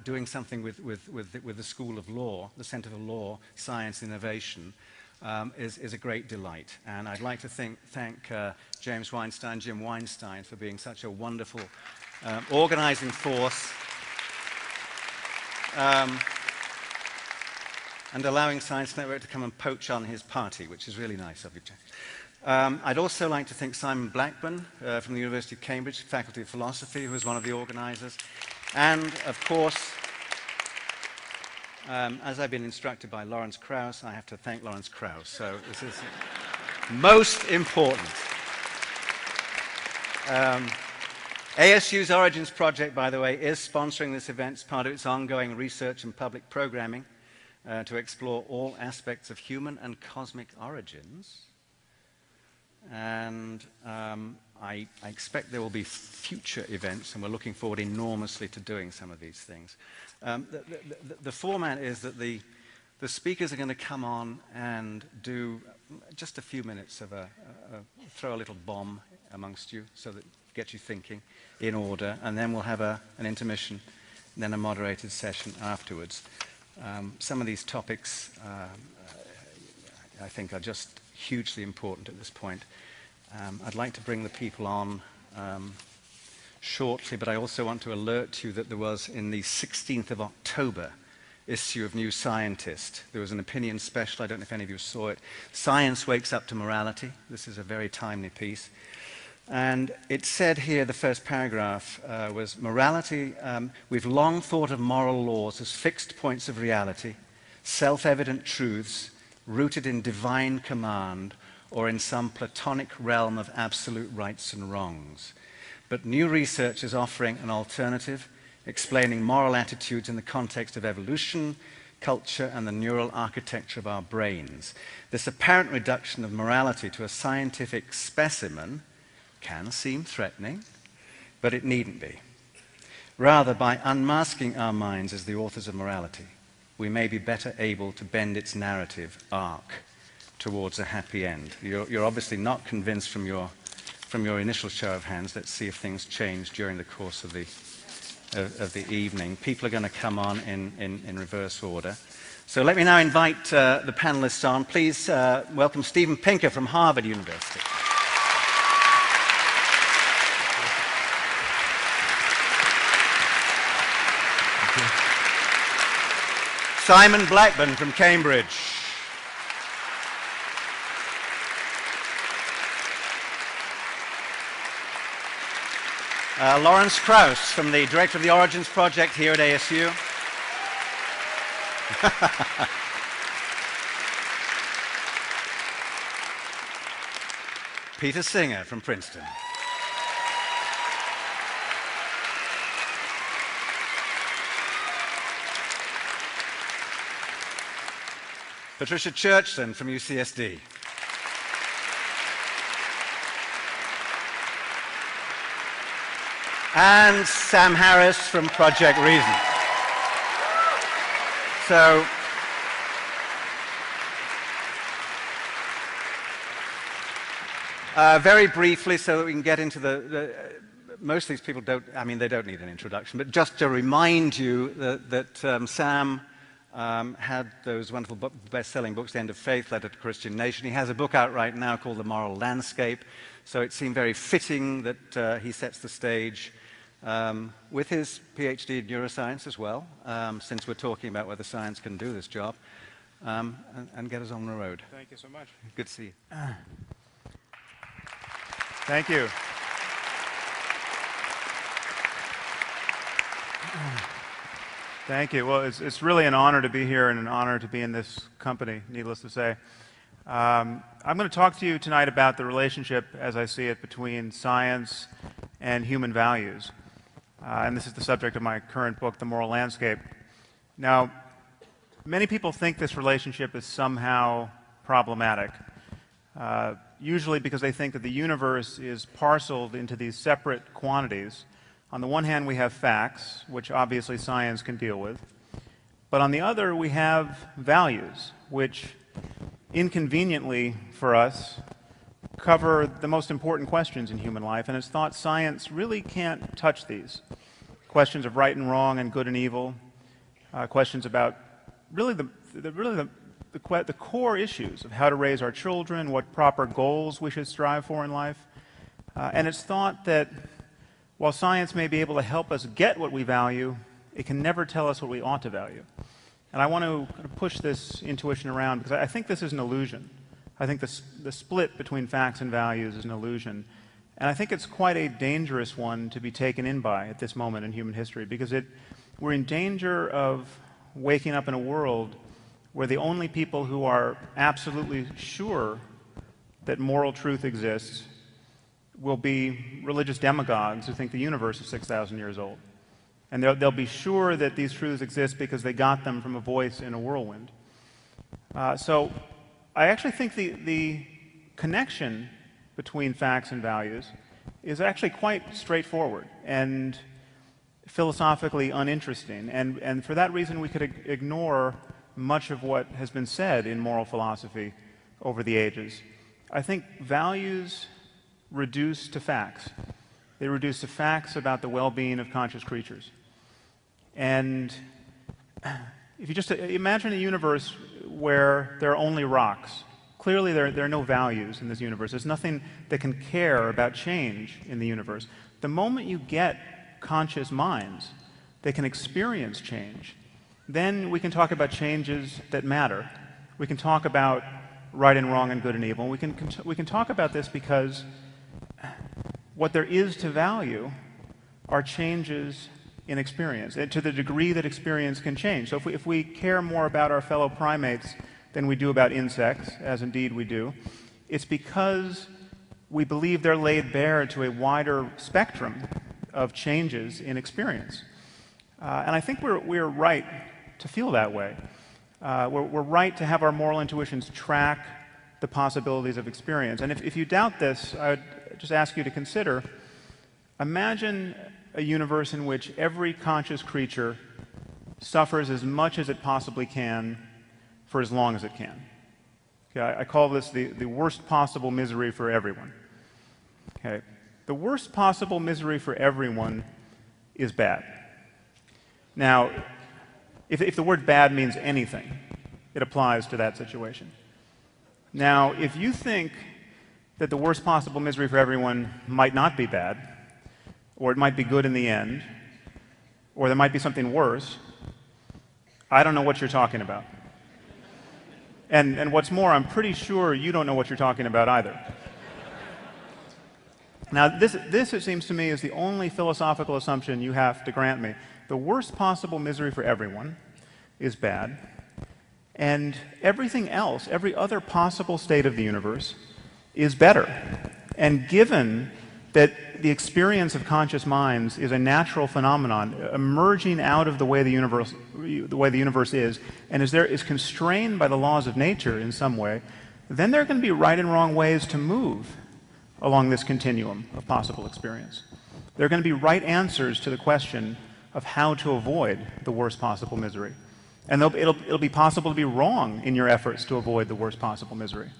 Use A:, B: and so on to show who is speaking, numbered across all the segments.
A: doing something with the School of Law, the Center for Law, Science, Innovation, is a great delight. And I'd like to thank James Weinstein, Jim Weinstein, for being such a wonderful organizing force and allowing Science Network to come and poach on his party, which is really nice of you, James. I'd also like to thank Simon Blackburn from the University of Cambridge, Faculty of Philosophy, who was one of the organizers. And, of course, as I've been instructed by Lawrence Krauss, I have to thank Lawrence Krauss. So this is most important. ASU's Origins Project, by the way, is sponsoring this event as part of its ongoing research and public programming to explore all aspects of human and cosmic origins. And I expect there will be future events, and we're looking forward enormously to doing some of these things. The format is that the speakers are going to come on and do just a few minutes of throw a little bomb amongst you, so that gets you thinking in order, and then we'll have an intermission, and then a moderated session afterwards. Some of these topics I think are just hugely important at this point. I'd like to bring the people on shortly, but I also want to alert you that there was, in the 16th of October issue of New Scientist, there was an opinion special. I don't know if any of you saw it. Science Wakes Up to Morality. This is a very timely piece. And it said here, the first paragraph was, morality, we've long thought of moral laws as fixed points of reality, self-evident truths, rooted in divine command, or in some platonic realm of absolute rights and wrongs. But new research is offering an alternative, explaining moral attitudes in the context of evolution, culture, and the neural architecture of our brains. This apparent reduction of morality to a scientific specimen can seem threatening, but it needn't be. Rather, by unmasking our minds as the authors of morality, we may be better able to bend its narrative arc towards a happy end. You're obviously not convinced from your initial show of hands. Let's see if things change during the course of the evening. People are going to come on in reverse order. So let me now invite the panelists on. Please welcome Steven Pinker from Harvard University. Simon Blackburn from Cambridge. Lawrence Krauss, from the director of the Origins Project here at ASU. Peter Singer from Princeton. Patricia Churchland from UCSD. And Sam Harris from Project Reason. So, very briefly, so that we can get into most of these people don't, I mean, they don't need an introduction, but just to remind you that Sam had those wonderful best-selling books, The End of Faith, Letter to Christian Nation. He has a book out right now called The Moral Landscape, so it seemed very fitting that he sets the stage with his PhD in neuroscience as well, since we're talking about whether science can do this job, and get us on the road.
B: Thank you so much.
A: Good to see you.
B: Thank you. Thank you. Well, it's really an honor to be here and an honor to be in this company, needless to say. I'm going to talk to you tonight about the relationship, as I see it, between science and human values. And this is the subject of my current book, The Moral Landscape. Now, many people think this relationship is somehow problematic, usually because they think that the universe is parceled into these separate quantities. On the one hand, we have facts, which obviously science can deal with. But on the other, we have values, which inconveniently for us cover the most important questions in human life, and it's thought science really can't touch these. questions of right and wrong and good and evil, questions about really the core issues of how to raise our children, what proper goals we should strive for in life. And it's thought that while science may be able to help us get what we value, it can never tell us what we ought to value. And I want to kind of push this intuition around because I think this is an illusion. I think the split between facts and values is an illusion. And I think it's quite a dangerous one to be taken in by at this moment in human history because we're in danger of waking up in a world where the only people who are absolutely sure that moral truth exists will be religious demagogues who think the universe is 6,000 years old. And they'll be sure that these truths exist because they got them from a voice in a whirlwind. So I actually think the connection between facts and values is actually quite straightforward and philosophically uninteresting. And for that reason, we could ignore much of what has been said in moral philosophy over the ages. I think values reduce to facts. They reduce to facts about the well-being of conscious creatures. And if you just imagine a universe where there are only rocks, clearly there are no values in this universe. There's nothing that can care about change in the universe. The moment you get conscious minds that can experience change, then we can talk about changes that matter. We can talk about right and wrong and good and evil. We can talk about this because what there is to value are changes in experience, to the degree that experience can change. So if we care more about our fellow primates than we do about insects, as indeed we do, it's because we believe they're laid bare to a wider spectrum of changes in experience. And I think we're right to feel that way. We're right to have our moral intuitions track the possibilities of experience. And if you doubt this, I would just ask you to consider, imagine a universe in which every conscious creature suffers as much as it possibly can for as long as it can. Okay, I call this the worst possible misery for everyone. Okay, the worst possible misery for everyone is bad. Now, if the word bad means anything, it applies to that situation. Now, if you think that the worst possible misery for everyone might not be bad, or it might be good in the end, or there might be something worse, I don't know what you're talking about. And what's more, I'm pretty sure you don't know what you're talking about either. Now, this, it seems to me, is the only philosophical assumption you have to grant me. The worst possible misery for everyone is bad, and everything else, every other possible state of the universe, is better. And given that the experience of conscious minds is a natural phenomenon emerging out of the way the universe is, and is constrained by the laws of nature in some way, then there are going to be right and wrong ways to move along this continuum of possible experience. There are going to be right answers to the question of how to avoid the worst possible misery. And it'll be possible to be wrong in your efforts to avoid the worst possible misery.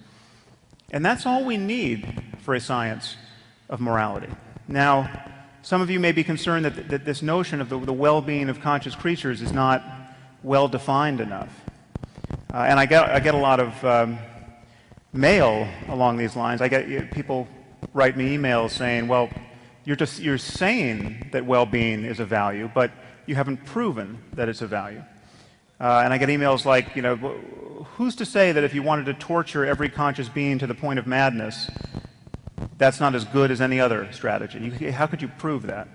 B: And that's all we need for a science of morality. Now, some of you may be concerned that this notion of the well-being of conscious creatures is not well defined enough. And I get a lot of mail along these lines. People write me emails saying, well, you're saying that well-being is a value, but you haven't proven that it's a value. And I get emails like, who's to say that if you wanted to torture every conscious being to the point of madness, that's not as good as any other strategy? How could you prove that?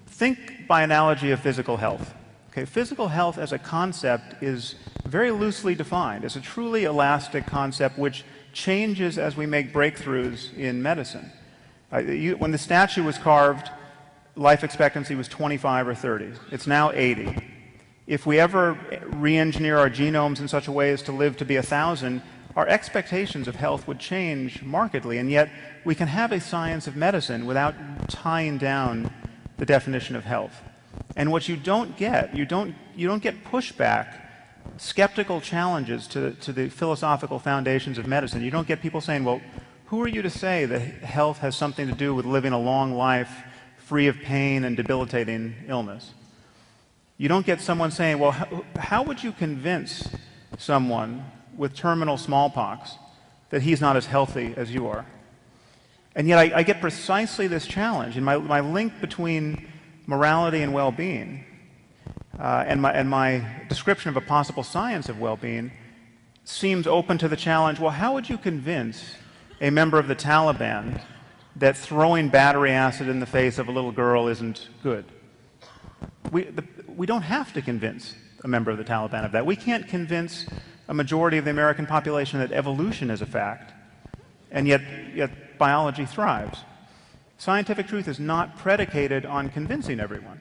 B: Think by analogy of physical health. Okay, physical health as a concept is very loosely defined. It's a truly elastic concept which changes as we make breakthroughs in medicine. When the statue was carved, life expectancy was 25 or 30. It's now 80. If we ever re-engineer our genomes in such a way as to live to be 1,000, our expectations of health would change markedly, and yet we can have a science of medicine without tying down the definition of health. And what you don't get, you don't get pushback, skeptical challenges to the philosophical foundations of medicine. You don't get people saying, well, who are you to say that health has something to do with living a long life free of pain and debilitating illness. You don't get someone saying, well, how would you convince someone with terminal smallpox that he's not as healthy as you are? And yet I get precisely this challenge. And my link between morality and well-being and my description of a possible science of well-being seems open to the challenge, well, how would you convince a member of the Taliban that throwing battery acid in the face of a little girl isn't good? We don't have to convince a member of the Taliban of that. We can't convince a majority of the American population that evolution is a fact, and yet biology thrives. Scientific truth is not predicated on convincing everyone.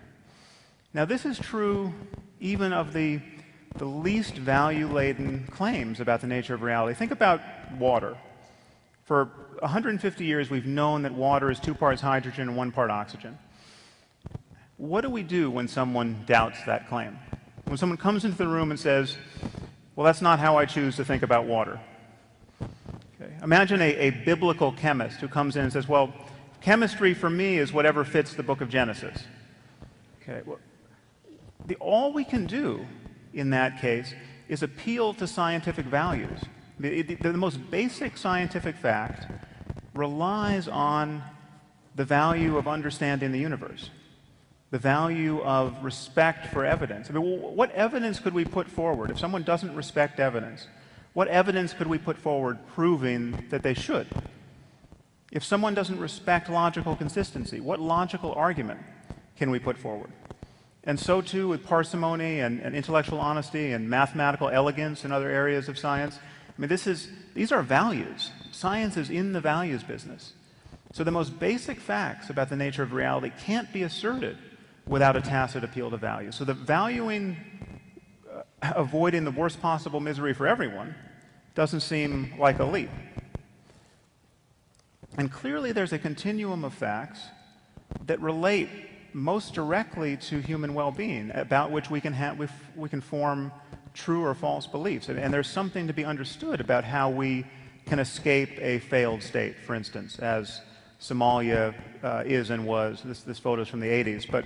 B: Now, this is true even of the least value-laden claims about the nature of reality. Think about water. For 150 years, we've known that water is 2 parts hydrogen and 1 part oxygen. What do we do when someone doubts that claim? When someone comes into the room and says, well, that's not how I choose to think about water. Okay. Imagine a biblical chemist who comes in and says, well, chemistry for me is whatever fits the book of Genesis. Okay. Well, all we can do in that case is appeal to scientific values. The most basic scientific fact relies on the value of understanding the universe, the value of respect for evidence. I mean, what evidence could we put forward? If someone doesn't respect evidence, what evidence could we put forward proving that they should? If someone doesn't respect logical consistency, what logical argument can we put forward? And so too with parsimony and intellectual honesty and mathematical elegance in other areas of science. I mean, these are values. Science is in the values business. So the most basic facts about the nature of reality can't be asserted without a tacit appeal to value. So the valuing, avoiding the worst possible misery for everyone doesn't seem like a leap. And clearly there's a continuum of facts that relate most directly to human well-being, about which we can form true or false beliefs. And there's something to be understood about how we can escape a failed state, for instance, as Somalia is and was. This photo is from the 80s. But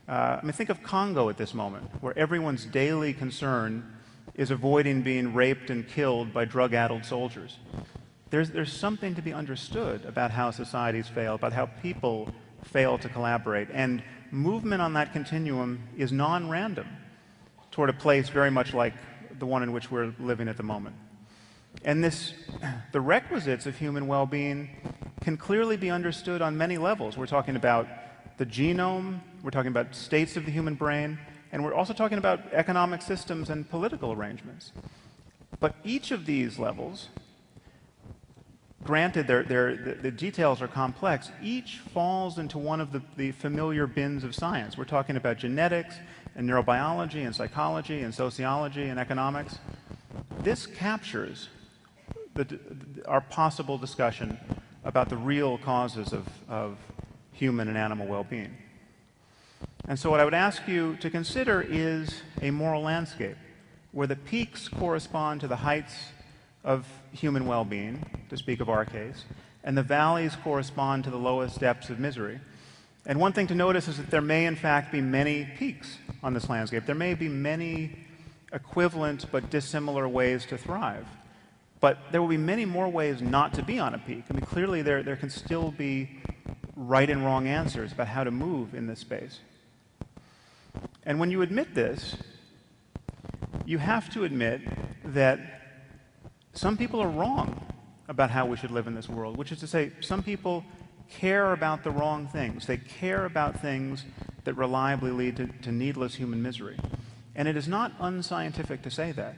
B: I mean, think of Congo at this moment, where everyone's daily concern is avoiding being raped and killed by drug-addled soldiers. There's something to be understood about how societies fail, about how people fail to collaborate. And movement on that continuum is non-random toward a place very much like the one in which we're living at the moment. And the requisites of human well-being can clearly be understood on many levels. We're talking about the genome, we're talking about states of the human brain, and we're also talking about economic systems and political arrangements. But each of these levels, granted the details are complex, each falls into one of the familiar bins of science. We're talking about genetics and neurobiology and psychology and sociology and economics. This captures our possible discussion about the real causes of human and animal well-being. And so what I would ask you to consider is a moral landscape where the peaks correspond to the heights of human well-being, to speak of our case, and the valleys correspond to the lowest depths of misery. And one thing to notice is that there may in fact be many peaks on this landscape. There may be many equivalent but dissimilar ways to thrive. But there will be many more ways not to be on a peak. I mean, clearly there can still be right and wrong answers about how to move in this space. And when you admit this, you have to admit that some people are wrong about how we should live in this world, which is to say, some people care about the wrong things. They care about things that reliably lead to needless human misery. And it is not unscientific to say that.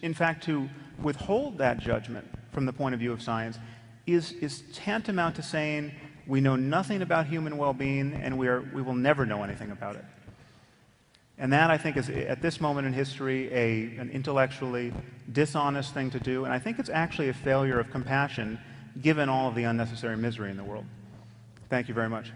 B: In fact, to withhold that judgment from the point of view of science is tantamount to saying we know nothing about human well-being and we will never know anything about it. And that, I think, is, at this moment in history, an intellectually dishonest thing to do. And I think it's actually a failure of compassion, given all of the unnecessary misery in the world. Thank you very much.